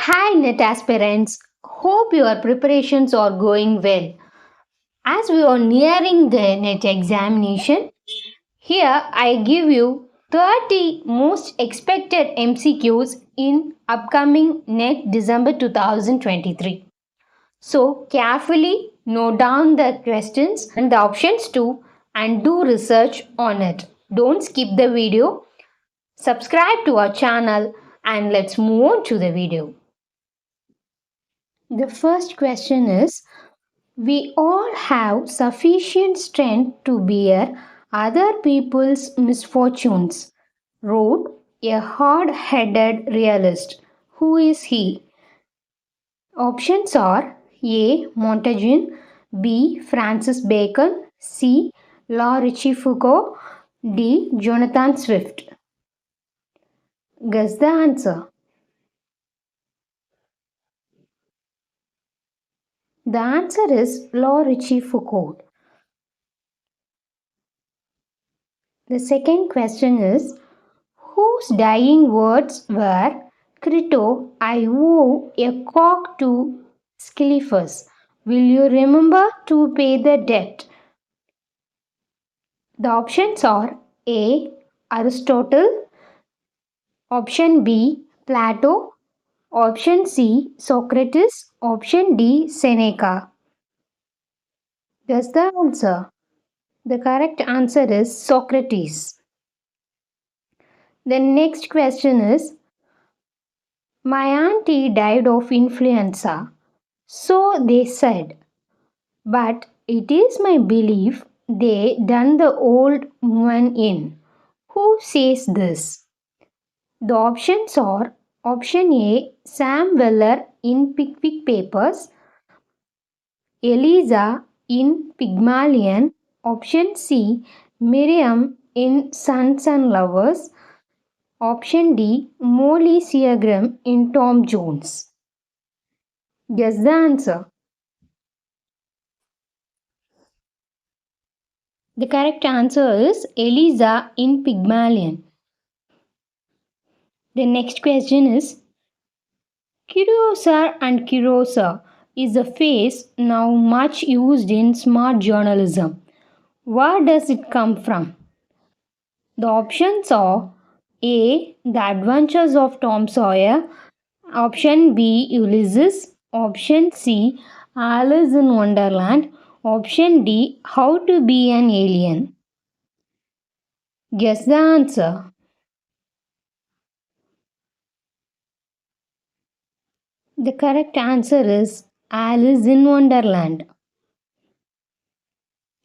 Hi NET aspirants, hope your preparations are going well. As we are nearing the NET examination, here I give you 30 most expected MCQs in upcoming NET December 2023. So carefully note down the questions and the options too and do research on it. Don't skip the video. Subscribe to our channel and let's move on to the video. The first question is, we all have sufficient strength to bear other people's misfortunes, wrote a hard headed realist. Who is he? Options are A. Montaigne, B. Francis Bacon, C. La Rochefoucauld, D. Jonathan Swift. Guess the answer. The answer is La Rochefoucauld. The second question is, whose dying words were, Crito, I vow a cock to Scyphus. Will you remember to pay the debt? The options are A. Aristotle, option B. Plato, option C. Socrates, option D. Seneca. Guess the answer. The correct answer is Socrates. The next question is, my auntie died of influenza. So they said, but it is my belief they done the old woman in. Who says this? The options are option A. Sam Weller in Pickwick Papers, Eliza in Pygmalion, option C. Miriam in Sons and Lovers, option D. Molly Seagram in Tom Jones. Guess the answer. The correct answer is Eliza in Pygmalion. The next question is, Cursor and cursor is a phrase now much used in smart journalism. Where does it come from? The options are A. The Adventures of Tom Sawyer, option B. Ulysses, option C. Alice in Wonderland, option D. How to be an alien. Guess the answer. The correct answer is Alice in Wonderland.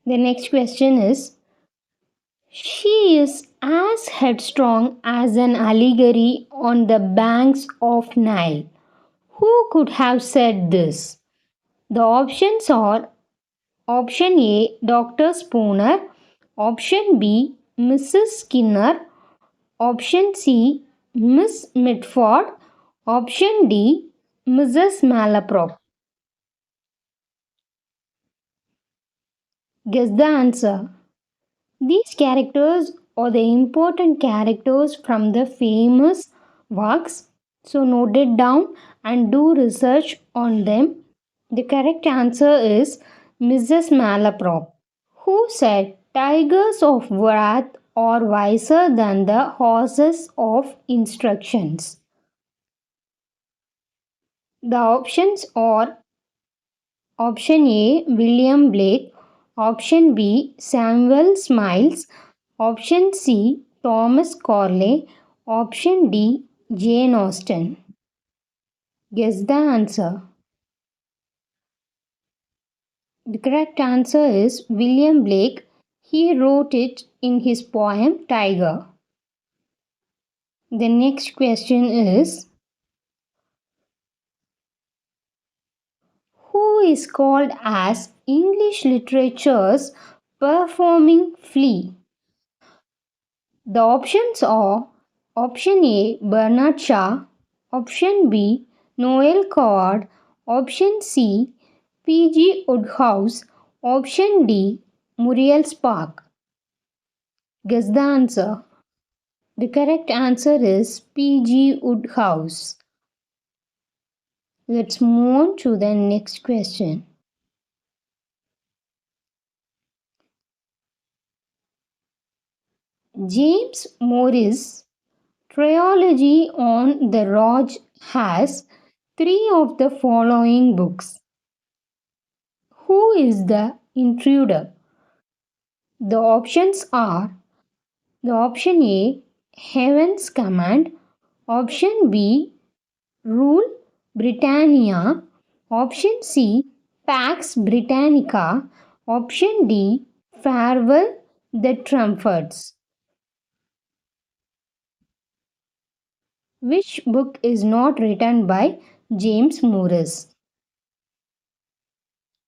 The next question is, she is as headstrong as an alligator on the banks of Nile. Who could have said this? The options are option A. Dr. Spooner, option B. Mrs. Skinner, option C. Miss Mitford, option D. Mrs. Malaprop. Guess the answer. These characters are the important characters from the famous works, so note it down and do research on them. The correct answer is Mrs. Malaprop, who said tigers of wrath are wiser than the horses of instructions. The options are option A. William Blake, option B. Samuel Smiles, option C. Thomas Corley, option D. Jane Austen. Guess the answer. The correct answer is William Blake. He wrote it in his poem Tiger. The next question is, who is called as English Literature's performing flea? The options are option A. Bernard Shaw, option B. Noel Coward, option C. P.G. Wodehouse, option D. Muriel Spark. Guess the answer. The correct answer is P.G. Wodehouse. Let's move on to the next question. James Morris' trilogy on the Raj has three of the following books. Who is the intruder? The options are the option A, Heaven's Command, option B, Rule Britannia, option C, Pax Britannica, option D, Farewell the Trumpets. Which book is not written by James Morris?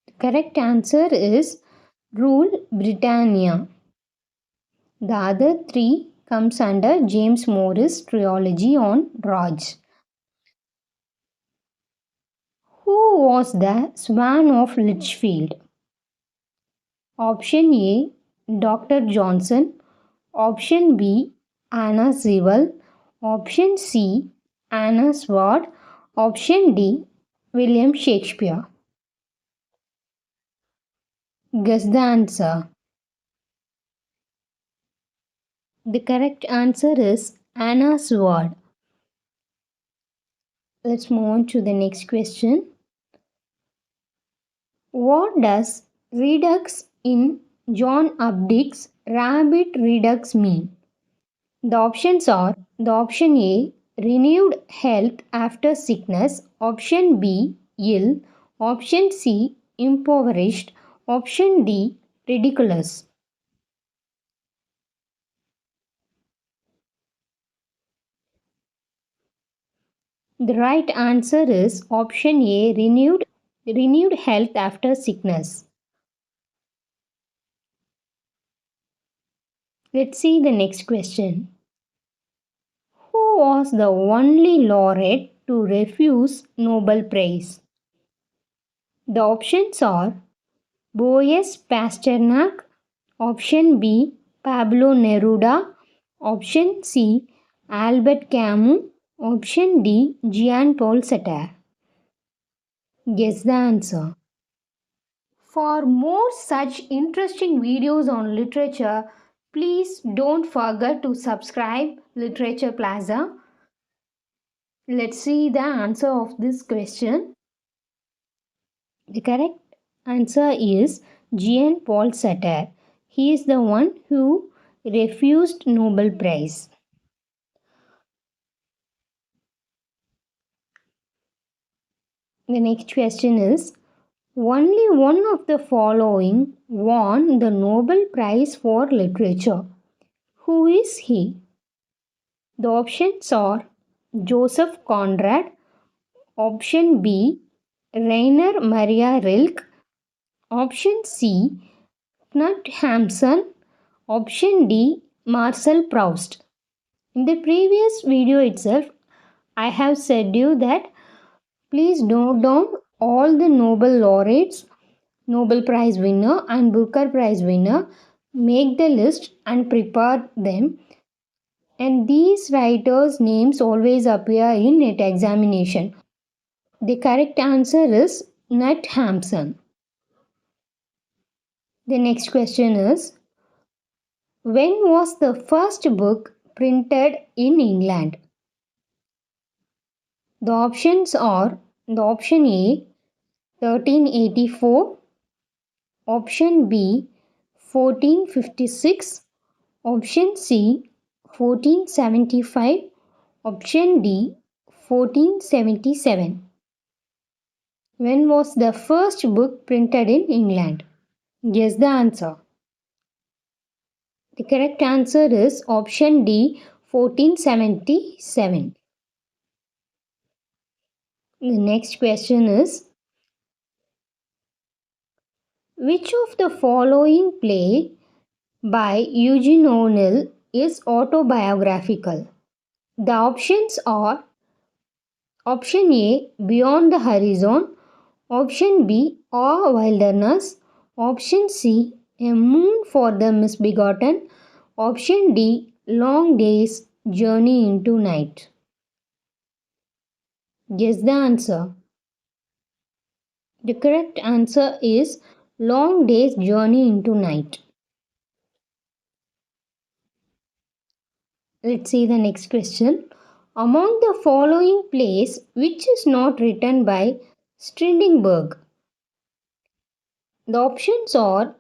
The correct answer is Rule Britannia. The other three comes under James Morris trilogy on Raj. Who was the Swan of Lichfield? Option A, Dr. Johnson. Option B, Anna Sewell. Option C, Anna Seward. Option D, William Shakespeare. Guess the answer. The correct answer is Anna Seward. Let's move on to the next question. What does redux in John Updike's Rabbit Redux mean? The options are the option A, renewed health after sickness, option B, ill, option C, impoverished, option D, ridiculous. The right answer is option A, renewed health after sickness. Let's see the next question. Who was the only laureate to refuse Nobel Prize? The options are Boris Pasternak, option B, Pablo Neruda, option C, Albert Camus, option D, Jean-Paul Sartre. Guess the answer. For more such interesting videos on literature, please don't forget to subscribe Literature Plaza. Let's see the answer of this question. The correct answer is Jean-Paul Sartre. He is the one who refused Nobel Prize. The next question is, only one of the following won the Nobel Prize for Literature. Who is he? The options are Joseph Conrad, option B, Rainer Maria Rilke, option C, Knut Hamsun, option D, Marcel Proust. In the previous video itself, I have said you that please note down all the Nobel laureates, Nobel Prize winner and Booker Prize winner. Make the list and prepare them. And these writers' names always appear in NET examination. The correct answer is Knut Hamsun. The next question is, when was the first book printed in England? The options are the option A, 1384, option B, 1456, option C, 1475, option D, 1477. When was the first book printed in England? Guess the answer. The correct answer is option D, 1477. The next question is, which of the following play by Eugene O'Neill is autobiographical? The options are option A, Beyond the Horizon, option B, Our Wilderness, option C, A Moon for the Misbegotten, option D, Long Day's Journey into Night. Guess the answer. The correct answer is Long Day's Journey into Night. Let's see the next question. Among the following plays, which is not written by Strindberg? The options are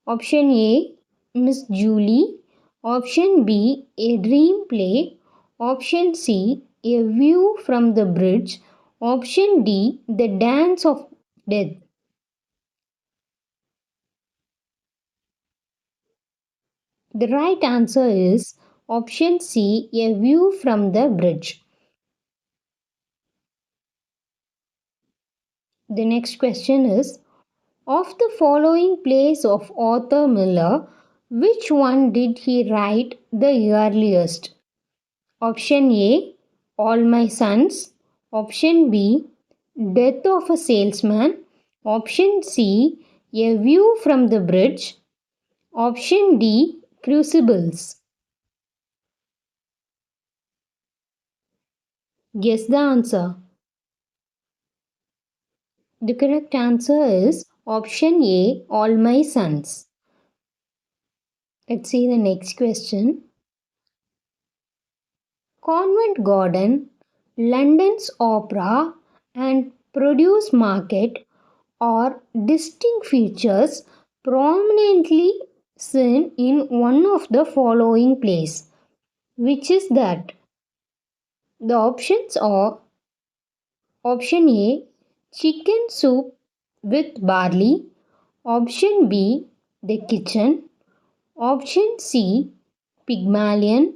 option A, Miss Julie, option B, A Dream Play, option C, A View from the Bridge, option D, The Dance of Death. The right answer is option C, A View from the Bridge. The next question is, of the following plays of Arthur Miller, which one did he write the earliest? Option A, All My Sons. Option B, Death of a Salesman. Option C, A View from the Bridge. Option D, Crucibles. Guess the answer. The correct answer is option A, All My Sons. Let's see the next question. Covent Garden, London's Opera, and Produce Market are distinct features prominently seen in one of the following plays. Which is that? The options are option A, Chicken Soup with Barley, option B, The Kitchen, option C, Pygmalion,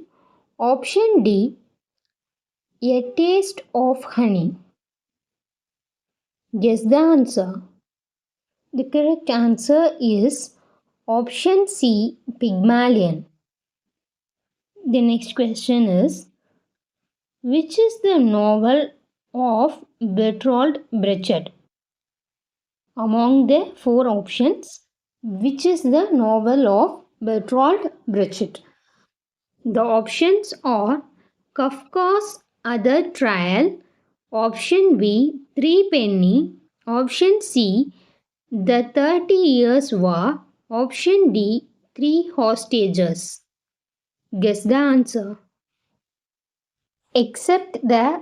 option D, A Taste of Honey. Guess the answer. The correct answer is option C, Pygmalion. The next question is, which is the novel of Bertolt Brecht? Among the four options, which is the novel of Bertolt Brecht? The options are Kafka's Other Trial, option B, Three Penny, option C, The 30 Years' War, option D, Three Hostages. Guess the answer. Except the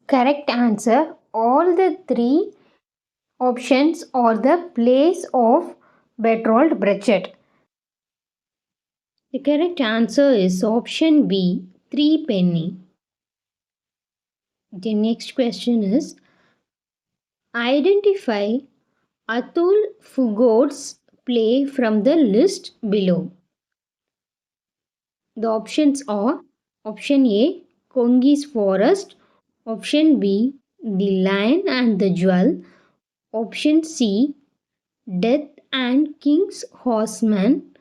correct answer, all the three options are the plays of Bertolt Brecht. The correct answer is option B, Three Penny. The next question is, identify Atul Fugod's play from the list below. The options are option A, Kongi's Forest, option B, The Lion and the Jewel, option C, Death and King's Horseman,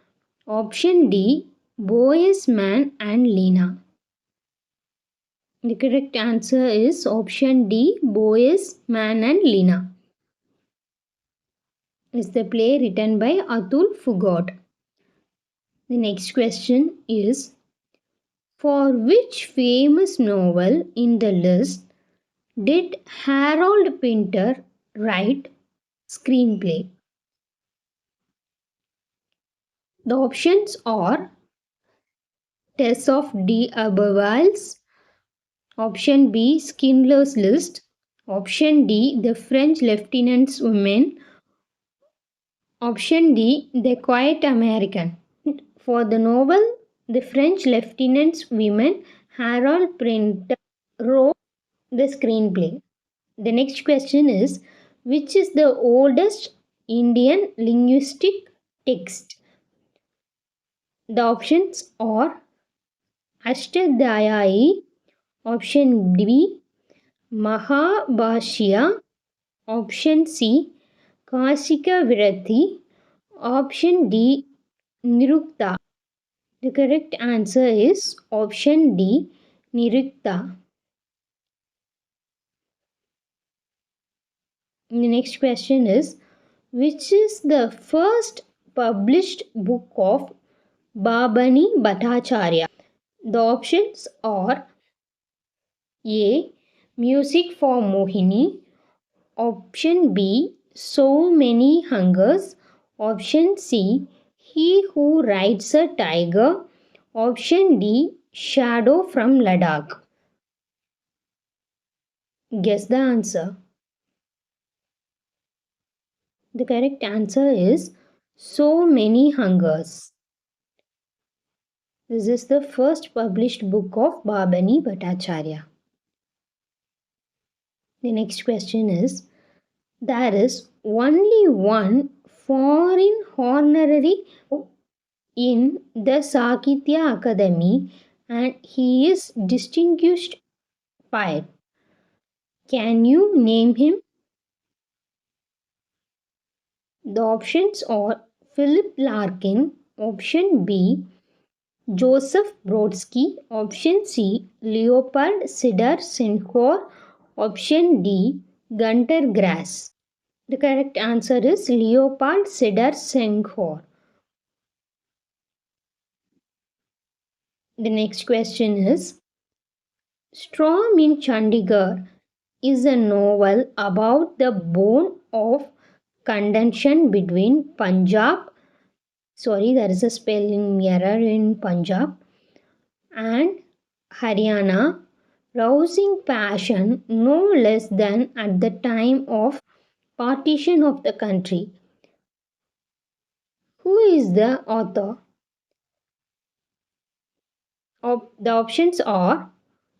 option D, Boy's Man and Lena. The correct answer is option D, Boy's Man and Lena. Is the play written by Atul Fugod. The next question is, for which famous novel in the list did Harold Pinter write screenplay? The options are Tess of d'Urbervilles, option B, Schindler's List, option D, The French Lieutenant's Women, option D, The Quiet American. For the novel The French Lieutenant's Women, Harold Pinter wrote the screenplay. The next question is, which is the oldest Indian linguistic text? The options are Ashtadhyayi, option B, Mahabhashya, option C, Kashika Virati, option D, Nirukta. The correct answer is option D, Nirukta. The next question is, which is the first published book of Babani Bhattacharya? The options are A, Music for Mohini, option B, So Many Hungers. Option C, He Who Rides a Tiger. Option D, Shadow from Ladakh. Guess the answer. The correct answer is So Many Hungers. This is the first published book of Babani Bhattacharya. The next question is, there is only one foreign honorary in the Sakitya Academy and he is distinguished poet. Can you name him? The options are Philip Larkin, option B, Joseph Brodsky, option C, Leopold Sédar Senghor, option D, Gunter Grass. The correct answer is Leopold Sédar Senghor. The next question is, Storm in Chandigarh is a novel about the bone of contention between there is a spelling error in Punjab and Haryana, rousing passion no less than at the time of partition of the country. Who is the author? The options are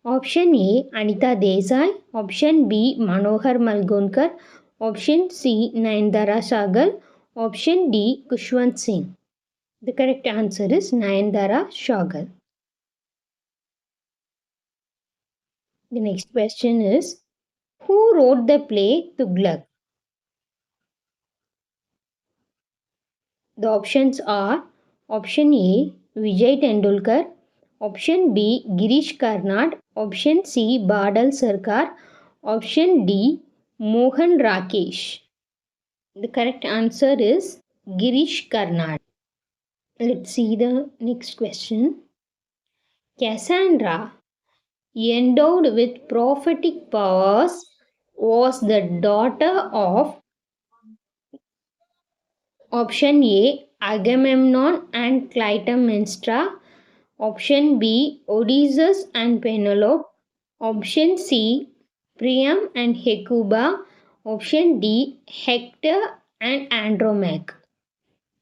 option A, Anita Desai, option B, Manohar Malgonkar, option C, Nayandara Shagal, option D, Kushwant Singh. The correct answer is Nayandara Shagal. The next question is, who wrote the play Tughlaq? The options are option A, Vijay Tendulkar, option B, Girish Karnad, option C, Badal Sarkar, option D, Mohan Rakesh. The correct answer is Girish Karnad. Let's see the next question. Cassandra, endowed with prophetic powers, was the daughter of option A, Agamemnon and Clytemnestra, option B, Odysseus and Penelope, option C, Priam and Hecuba, option D, Hector and Andromache.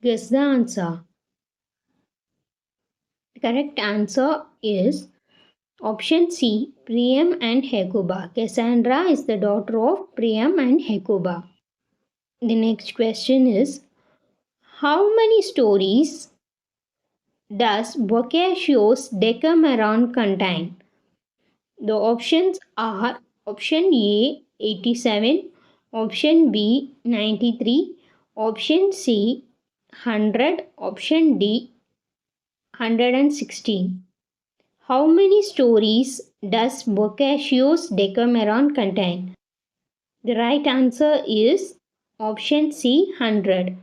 Guess the answer. The correct answer is option C, Priam and Hecuba. Cassandra is the daughter of Priam and Hecuba. The next question is, how many stories does Boccaccio's Decameron contain? The options are option A, 87, option B, 93, option C, 100, option D, 116. How many stories does Boccaccio's Decameron contain? The right answer is option C, 100.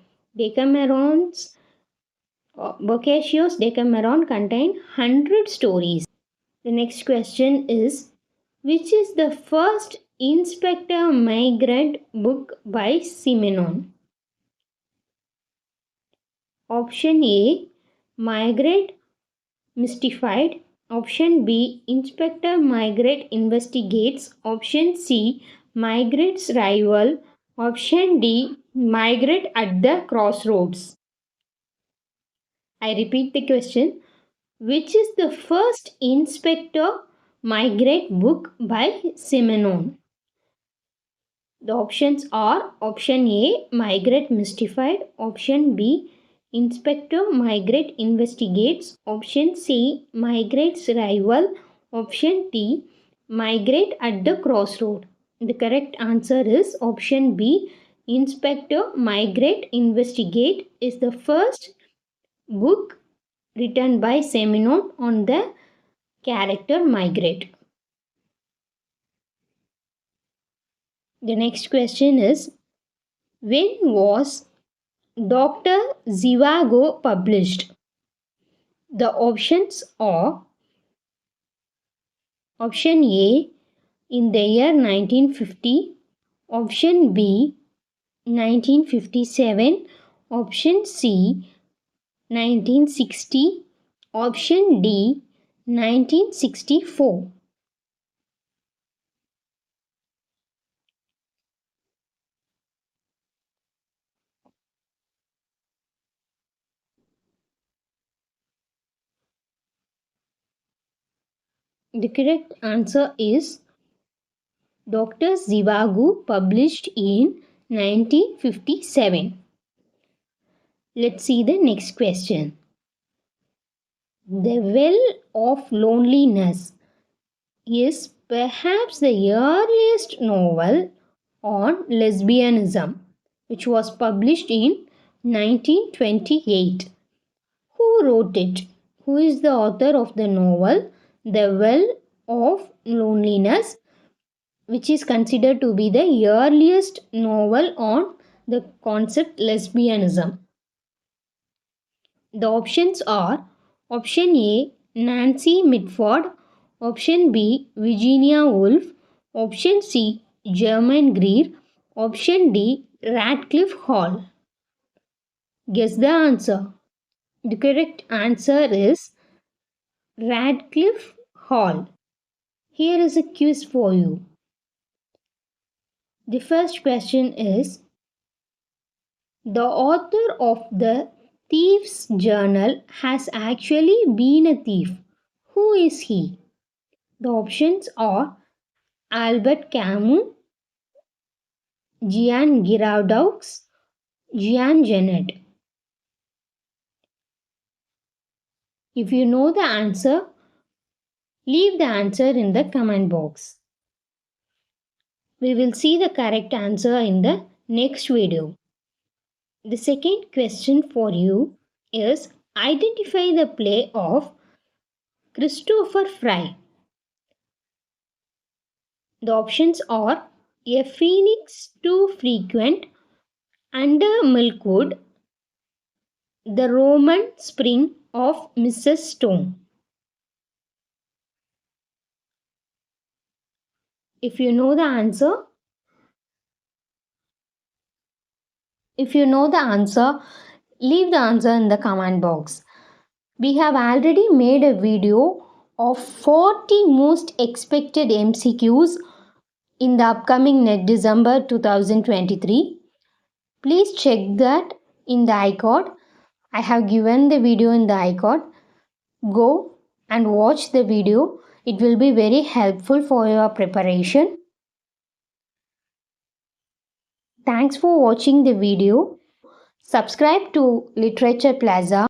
Boccaccio's Decameron contain 100 stories. The next question is, which is the first Inspector Migrant book by Simenon? Option A, Migrate Mystified. Option B, Inspector Migrate Investigates. Option C, Migrate's Rival. Option D, Migrate at the Crossroads. I repeat the question. Which is the first Inspector Migrate book by Simenon? The options are option A, Migrate Mystified, option B, Inspector Migrate Investigates, option C, Migrate's Rival, option D, Migrate at the Crossroad. The correct answer is option B, Inspector Migrate Investigate is the first book written by Simenon on the character Migrate. The next question is, when was Dr. Zhivago published? The options are option A, in the year 1950, option B, 1957, option C 1960, option D 1964. The correct answer is Dr. Zivago, published in 1957. Let's see the next question. The Well of Loneliness is perhaps the earliest novel on lesbianism, which was published in 1928. Who wrote it? Who is the author of the novel The Well of Loneliness, which is considered to be the earliest novel on the concept lesbianism? The options are option A Nancy Mitford, option B Virginia Woolf, option C Germaine Greer, option D Radcliffe Hall. Guess the answer. The correct answer is Radcliffe Hall. Here is a quiz for you. The first question is, the author of the Thief's Journal has actually been a thief. Who is he? The options are Albert Camus, Jean Giraudoux, Jean Genet. If you know the answer, leave the answer in the comment box. We will see the correct answer in the next video. The second question for you is, identify the play of Christopher Fry. The options are A Phoenix Too Frequent, Under Milkwood, The Roman Spring of Mrs. Stone. If you know the answer, leave the answer in the comment box. We have already made a video of 40 most expected MCQs in the upcoming NET December 2023. Please check that in the iCard. I have given the video in the iCard. Go and watch the video. It will be very helpful for your preparation. Thanks for watching the video. Subscribe to Literature Plaza